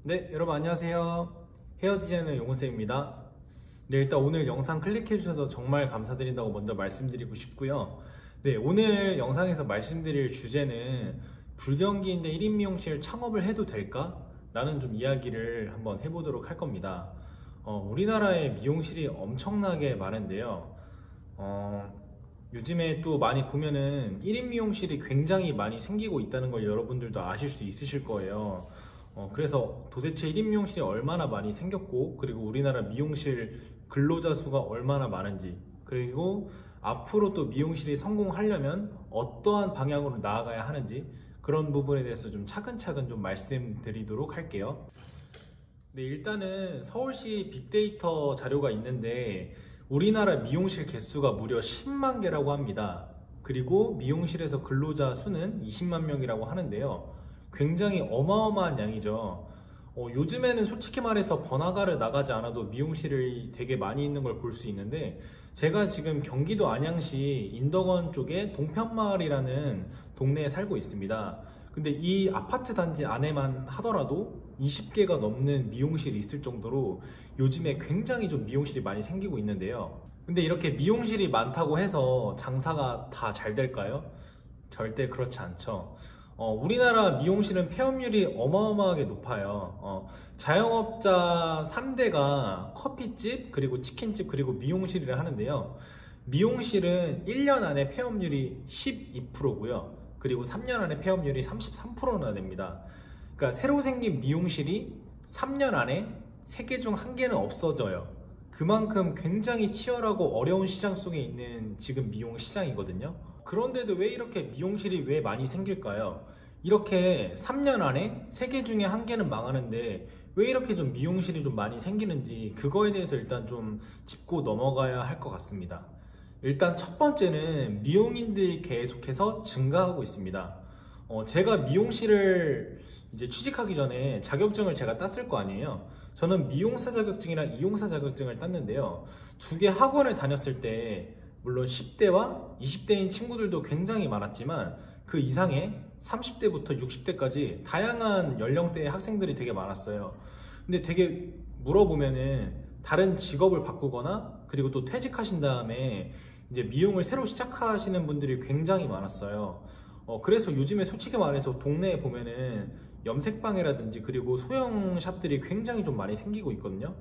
네, 여러분 안녕하세요. 헤어 디자이너 용호쌤입니다. 네, 일단 오늘 영상 클릭해 주셔서 정말 감사드린다고 먼저 말씀드리고 싶고요. 네, 오늘 영상에서 말씀드릴 주제는 불경기인데 1인 미용실 창업을 해도 될까? 라는 좀 이야기를 한번 해보도록 할 겁니다. 우리나라에 미용실이 엄청나게 많은데요. 요즘에 또 많이 보면은 1인 미용실이 굉장히 많이 생기고 있다는 걸 여러분들도 아실 수 있으실 거예요. 그래서 도대체 1인 미용실이 얼마나 많이 생겼고, 그리고 우리나라 미용실 근로자 수가 얼마나 많은지, 그리고 앞으로 또 미용실이 성공하려면 어떠한 방향으로 나아가야 하는지, 그런 부분에 대해서 좀 차근차근 좀 말씀드리도록 할게요. 네, 일단은 서울시 빅데이터 자료가 있는데 우리나라 미용실 개수가 무려 10만 개라고 합니다. 그리고 미용실에서 근로자 수는 20만 명이라고 하는데요. 굉장히 어마어마한 양이죠. 요즘에는 솔직히 말해서 번화가를 나가지 않아도 미용실이 되게 많이 있는 걸 볼 수 있는데, 제가 지금 경기도 안양시 인덕원 쪽에 동편마을이라는 동네에 살고 있습니다. 근데 이 아파트 단지 안에만 하더라도 20개가 넘는 미용실이 있을 정도로 요즘에 굉장히 좀 미용실이 많이 생기고 있는데요. 근데 이렇게 미용실이 많다고 해서 장사가 다 잘 될까요? 절대 그렇지 않죠. 우리나라 미용실은 폐업률이 어마어마하게 높아요. 자영업자 3대가 커피집, 그리고 치킨집, 그리고 미용실이라 하는데요. 미용실은 1년 안에 폐업률이 12%고요. 그리고 3년 안에 폐업률이 33%나 됩니다. 그러니까 새로 생긴 미용실이 3년 안에 3개 중 1개는 없어져요. 그만큼 굉장히 치열하고 어려운 시장 속에 있는 지금 미용 시장이거든요. 그런데도 왜 이렇게 미용실이 왜 많이 생길까요? 이렇게 3년 안에 3개 중에 1개는 망하는데 왜 이렇게 좀 미용실이 좀 많이 생기는지, 그거에 대해서 일단 좀 짚고 넘어가야 할 것 같습니다. 일단 첫 번째는 미용인들이 계속해서 증가하고 있습니다. 제가 미용실을 이제 취직하기 전에 자격증을 제가 땄을 거 아니에요. 저는 미용사 자격증이랑 이용사 자격증을 땄는데요. 두 개 학원을 다녔을 때 물론 10대와 20대인 친구들도 굉장히 많았지만 그 이상의 30대부터 60대까지 다양한 연령대의 학생들이 되게 많았어요. 근데 되게 물어보면은 다른 직업을 바꾸거나 그리고 또 퇴직하신 다음에 이제 미용을 새로 시작하시는 분들이 굉장히 많았어요. 그래서 요즘에 솔직히 말해서 동네에 보면은 염색방이라든지 그리고 소형 샵들이 굉장히 좀 많이 생기고 있거든요.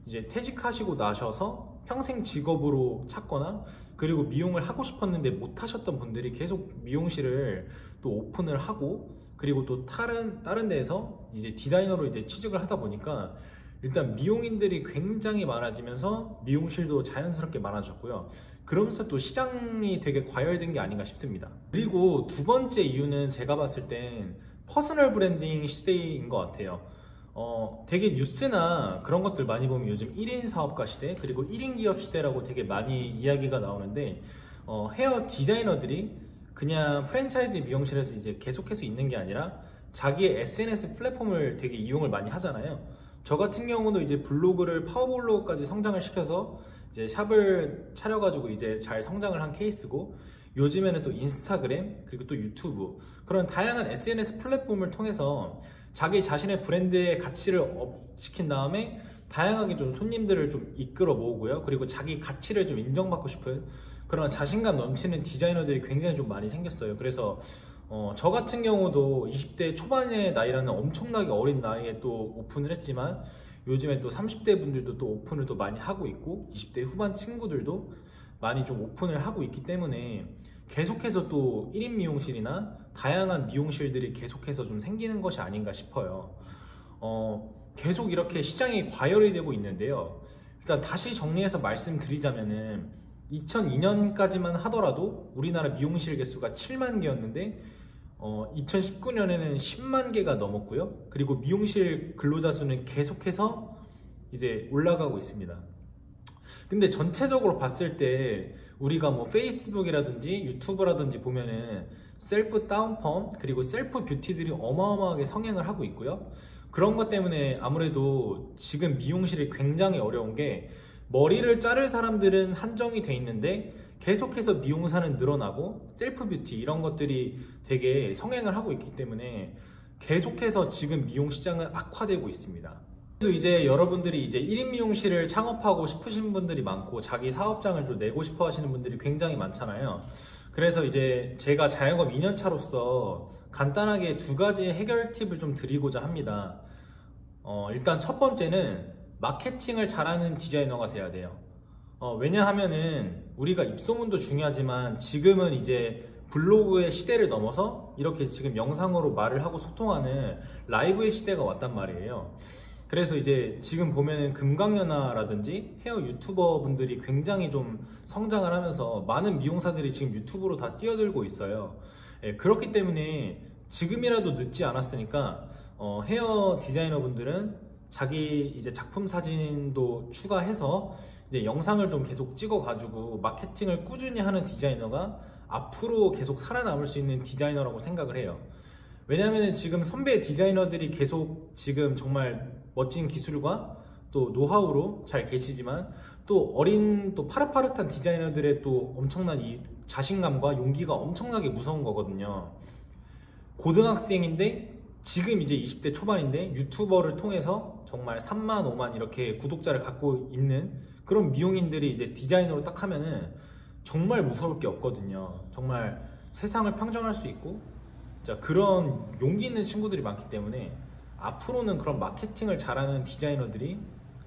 이제 퇴직하시고 나셔서 평생 직업으로 찾거나 그리고 미용을 하고 싶었는데 못 하셨던 분들이 계속 미용실을 또 오픈을 하고, 그리고 또 다른 데에서 이제 디자이너로 이제 취직을 하다 보니까 일단 미용인들이 굉장히 많아지면서 미용실도 자연스럽게 많아졌고요. 그러면서 또 시장이 되게 과열된 게 아닌가 싶습니다. 그리고 두 번째 이유는 제가 봤을 땐 퍼스널 브랜딩 시대인 것 같아요. 되게 뉴스나 그런 것들 많이 보면 요즘 1인 사업가 시대, 그리고 1인 기업 시대라고 되게 많이 이야기가 나오는데, 헤어 디자이너들이 그냥 프랜차이즈 미용실에서 이제 계속해서 있는 게 아니라 자기의 SNS 플랫폼을 되게 이용을 많이 하잖아요. 저 같은 경우도 이제 블로그를 파워블로그까지 성장을 시켜서 이제 샵을 차려가지고 이제 잘 성장을 한 케이스고, 요즘에는 또 인스타그램 그리고 또 유튜브, 그런 다양한 SNS 플랫폼을 통해서 자기 자신의 브랜드의 가치를 업시킨 다음에 다양하게 좀 손님들을 좀 이끌어 모으고요. 그리고 자기 가치를 좀 인정받고 싶은 그런 자신감 넘치는 디자이너들이 굉장히 좀 많이 생겼어요. 그래서 저 같은 경우도 20대 초반의 나이라는 엄청나게 어린 나이에 또 오픈을 했지만 요즘에 또 30대 분들도 또 오픈을 또 많이 하고 있고 20대 후반 친구들도 많이 좀 오픈을 하고 있기 때문에 계속해서 또 1인 미용실이나 다양한 미용실들이 계속해서 좀 생기는 것이 아닌가 싶어요. 계속 이렇게 시장이 과열이 되고 있는데요. 일단 다시 정리해서 말씀드리자면은 2002년까지만 하더라도 우리나라 미용실 개수가 7만 개였는데 2019년에는 10만 개가 넘었고요. 그리고 미용실 근로자 수는 계속해서 이제 올라가고 있습니다. 근데 전체적으로 봤을 때 우리가 뭐 페이스북이라든지 유튜브라든지 보면은 셀프 다운펌 그리고 셀프 뷰티들이 어마어마하게 성행을 하고 있고요. 그런 것 때문에 아무래도 지금 미용실이 굉장히 어려운 게, 머리를 자를 사람들은 한정이 돼 있는데 계속해서 미용사는 늘어나고 셀프 뷰티 이런 것들이 되게 성행을 하고 있기 때문에 계속해서 지금 미용 시장은 악화되고 있습니다. 또 이제 여러분들이 이제 1인 미용실을 창업하고 싶으신 분들이 많고 자기 사업장을 좀 내고 싶어 하시는 분들이 굉장히 많잖아요. 그래서 이제 제가 자영업 2년차로서 간단하게 두 가지 해결 팁을 좀 드리고자 합니다. 일단 첫 번째는 마케팅을 잘하는 디자이너가 돼야 돼요. 왜냐하면은 우리가 입소문도 중요하지만 지금은 이제 블로그의 시대를 넘어서 이렇게 지금 영상으로 말을 하고 소통하는 라이브의 시대가 왔단 말이에요. 그래서 이제 지금 보면은 금강연아라든지 헤어 유튜버 분들이 굉장히 좀 성장을 하면서 많은 미용사들이 지금 유튜브로 다 뛰어들고 있어요. 예, 그렇기 때문에 지금이라도 늦지 않았으니까 헤어 디자이너 분들은 자기 이제 작품 사진도 추가해서 이제 영상을 좀 계속 찍어 가지고 마케팅을 꾸준히 하는 디자이너가 앞으로 계속 살아남을 수 있는 디자이너라고 생각을 해요. 왜냐하면 지금 선배 디자이너들이 계속 지금 정말 멋진 기술과 또 노하우로 잘 계시지만 또 어린 또 파릇파릇한 디자이너들의 또 엄청난 이 자신감과 용기가 엄청나게 무서운 거거든요. 고등학생인데 지금 이제 20대 초반인데 유튜버를 통해서 정말 3만 5만 이렇게 구독자를 갖고 있는 그런 미용인들이 이제 디자이너로 딱 하면은 정말 무서울 게 없거든요. 정말 세상을 평정할 수 있고 자, 그런 용기 있는 친구들이 많기 때문에 앞으로는 그런 마케팅을 잘하는 디자이너들이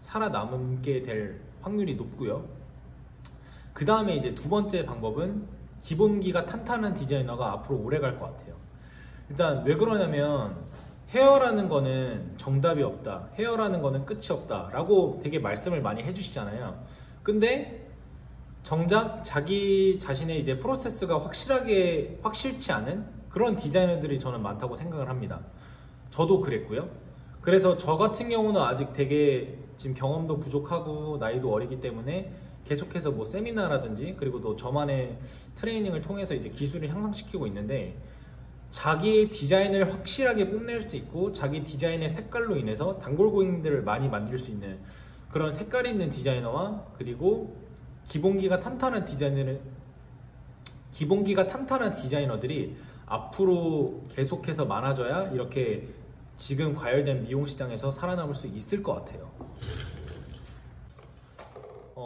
살아남게 될 확률이 높고요. 그 다음에 이제 두 번째 방법은 기본기가 탄탄한 디자이너가 앞으로 오래 갈 것 같아요. 일단 왜 그러냐면 헤어라는 거는 정답이 없다, 헤어라는 거는 끝이 없다 라고 되게 말씀을 많이 해주시잖아요. 근데 정작 자기 자신의 이제 프로세스가 확실치 않은 그런 디자이너들이 저는 많다고 생각을 합니다. 저도 그랬고요. 그래서 저 같은 경우는 아직 되게 지금 경험도 부족하고 나이도 어리기 때문에 계속해서 뭐 세미나라든지 그리고 또 저만의 트레이닝을 통해서 이제 기술을 향상시키고 있는데 자기 디자인을 확실하게 뽐낼 수 있고 자기 디자인의 색깔로 인해서 단골 고객님들을 많이 만들 수 있는 그런 색깔 있는 디자이너와 그리고 기본기가 탄탄한 디자이너들이 앞으로 계속해서 많아져야 이렇게 지금 과열된 미용 시장에서 살아남을 수 있을 것 같아요.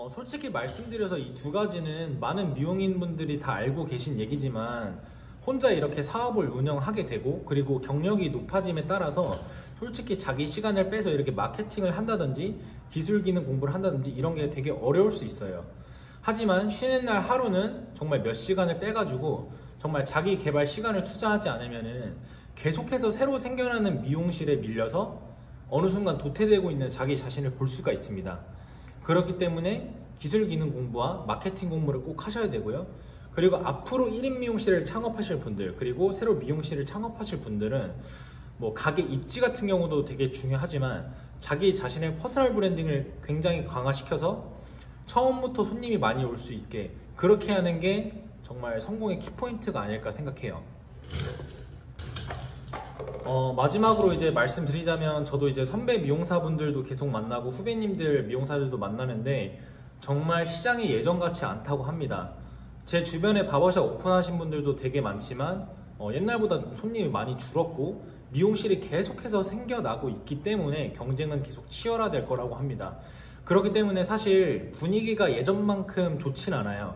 솔직히 말씀드려서 이 두 가지는 많은 미용인 분들이 다 알고 계신 얘기지만 혼자 이렇게 사업을 운영하게 되고 그리고 경력이 높아짐에 따라서 솔직히 자기 시간을 빼서 이렇게 마케팅을 한다든지 기술 기능 공부를 한다든지 이런 게 되게 어려울 수 있어요. 하지만 쉬는 날 하루는 정말 몇 시간을 빼가지고 정말 자기 개발 시간을 투자하지 않으면은 계속해서 새로 생겨나는 미용실에 밀려서 어느 순간 도태되고 있는 자기 자신을 볼 수가 있습니다. 그렇기 때문에 기술 기능 공부와 마케팅 공부를 꼭 하셔야 되고요. 그리고 앞으로 1인 미용실을 창업하실 분들 그리고 새로 미용실을 창업하실 분들은 뭐 가게 입지 같은 경우도 되게 중요하지만 자기 자신의 퍼스널 브랜딩을 굉장히 강화시켜서 처음부터 손님이 많이 올 수 있게 그렇게 하는 게 정말 성공의 키포인트가 아닐까 생각해요. 마지막으로 이제 말씀드리자면 저도 이제 선배 미용사분들도 계속 만나고 후배님들 미용사들도 만나는데 정말 시장이 예전같이 않다고 합니다. 제 주변에 바버샵 오픈하신 분들도 되게 많지만 옛날보다 좀 손님이 많이 줄었고 미용실이 계속해서 생겨나고 있기 때문에 경쟁은 계속 치열화될 거라고 합니다. 그렇기 때문에 사실 분위기가 예전만큼 좋진 않아요.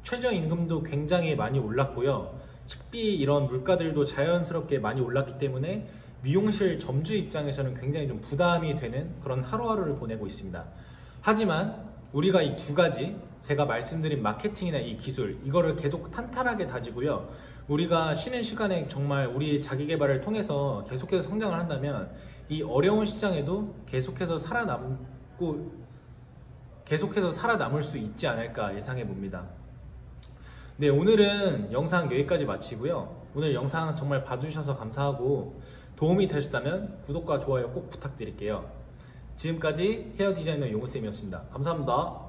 최저임금도 굉장히 많이 올랐고요. 식비 이런 물가들도 자연스럽게 많이 올랐기 때문에 미용실 점주 입장에서는 굉장히 좀 부담이 되는 그런 하루하루를 보내고 있습니다. 하지만 우리가 이 두 가지 제가 말씀드린 마케팅이나 이 기술 이거를 계속 탄탄하게 다지고요. 우리가 쉬는 시간에 정말 우리 자기 개발을 통해서 계속해서 성장을 한다면 이 어려운 시장에도 계속해서 살아남을 수 있지 않을까 예상해 봅니다. 네, 오늘은 영상 여기까지 마치고요. 오늘 영상 정말 봐주셔서 감사하고 도움이 되셨다면 구독과 좋아요 꼭 부탁드릴게요. 지금까지 헤어 디자이너 용우쌤이었습니다. 감사합니다.